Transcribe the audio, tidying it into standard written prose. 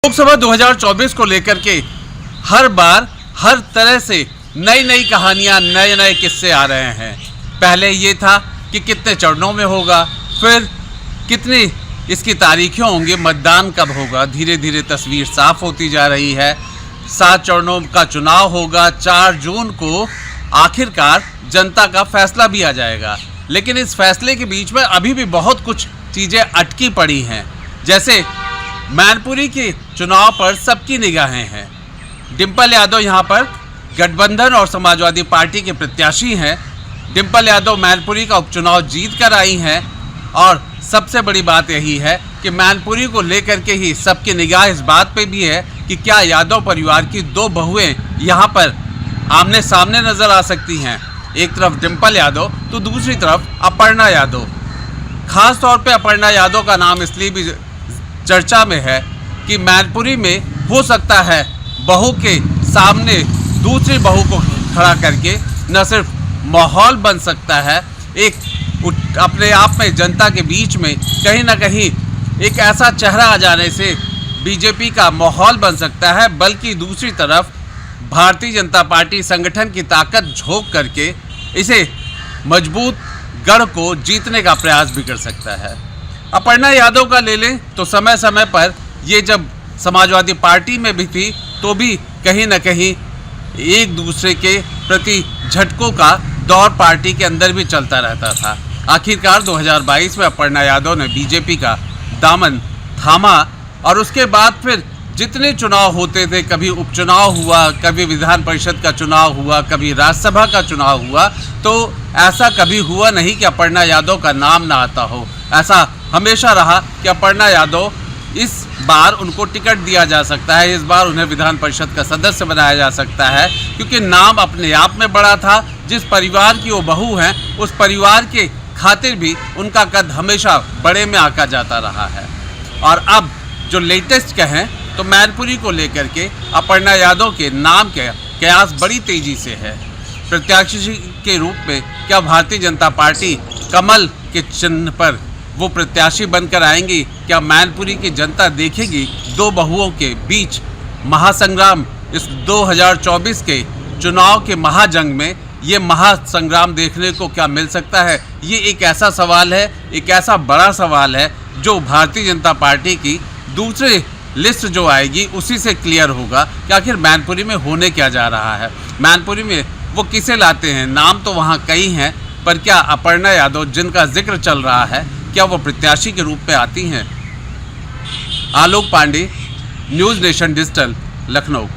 लोकसभा 2024 को लेकर के हर बार हर तरह से नई नई कहानियां, नए नए किस्से आ रहे हैं। पहले ये था कि कितने चरणों में होगा, फिर कितनी इसकी तारीखें होंगी, मतदान कब होगा। धीरे धीरे तस्वीर साफ होती जा रही है। 7 चरणों का चुनाव होगा। 4 जून को आखिरकार जनता का फैसला भी आ जाएगा। लेकिन इस फैसले के बीच में अभी भी बहुत कुछ चीज़ें अटकी पड़ी हैं। जैसे मैनपुरी के चुनाव पर सबकी निगाहें हैं। डिंपल यादव यहाँ पर गठबंधन और समाजवादी पार्टी के प्रत्याशी हैं। डिंपल यादव मैनपुरी का उपचुनाव जीत कर आई हैं और सबसे बड़ी बात यही है कि मैनपुरी को लेकर के ही सबकी निगाह इस बात पे भी है कि क्या यादव परिवार की 2 बहुएं यहाँ पर आमने सामने नज़र आ सकती हैं। एक तरफ डिंपल यादव तो दूसरी तरफ अपर्णा यादव। खास तौर पे अपर्णा यादव का नाम इसलिए भी चर्चा में है कि मैनपुरी में हो सकता है बहू के सामने दूसरी बहू को खड़ा करके न सिर्फ माहौल बन सकता है, एक अपने आप में जनता के बीच में कहीं ना कहीं एक ऐसा चेहरा आ जाने से बीजेपी का माहौल बन सकता है, बल्कि दूसरी तरफ भारतीय जनता पार्टी संगठन की ताकत झोंक करके इसे मजबूत गढ़ को जीतने का प्रयास भी कर सकता है। अपर्णा यादव का ले लें तो समय समय पर ये जब समाजवादी पार्टी में भी थी तो भी कहीं न कहीं एक दूसरे के प्रति झटकों का दौर पार्टी के अंदर भी चलता रहता था। आखिरकार 2022 में अपर्णा यादव ने बीजेपी का दामन थामा और उसके बाद फिर जितने चुनाव होते थे, कभी उपचुनाव हुआ, कभी विधान परिषद का चुनाव हुआ, कभी राज्यसभा का चुनाव हुआ, तो ऐसा कभी हुआ नहीं कि अपर्णा यादव का नाम ना आता हो। ऐसा हमेशा रहा कि अपर्णा यादव इस बार उनको टिकट दिया जा सकता है, इस बार उन्हें विधान परिषद का सदस्य बनाया जा सकता है, क्योंकि नाम अपने आप में बड़ा था। जिस परिवार की वो बहू हैं उस परिवार के खातिर भी उनका कद हमेशा बड़े में आका जाता रहा है। और अब जो लेटेस्ट कहें तो मैनपुरी को लेकर के अपर्णा यादव के नाम के कयास बड़ी तेजी से है। प्रत्याशी के रूप में क्या भारतीय जनता पार्टी कमल के चिन्ह पर वो प्रत्याशी बनकर आएंगी? क्या मैनपुरी की जनता देखेगी 2 बहुओं के बीच महासंग्राम? इस 2024 के चुनाव के महाजंग में ये महासंग्राम देखने को क्या मिल सकता है? ये एक ऐसा सवाल है, एक ऐसा बड़ा सवाल है जो भारतीय जनता पार्टी की दूसरे लिस्ट जो आएगी उसी से क्लियर होगा कि आखिर मैनपुरी में होने क्या जा रहा है। मैनपुरी में वो किसे लाते हैं? नाम तो वहाँ कई हैं, पर क्या अपर्णा यादव जिनका जिक्र चल रहा है क्या वो प्रत्याशी के रूप में आती हैं? Alok Pandey, news nation digital, Lucknow.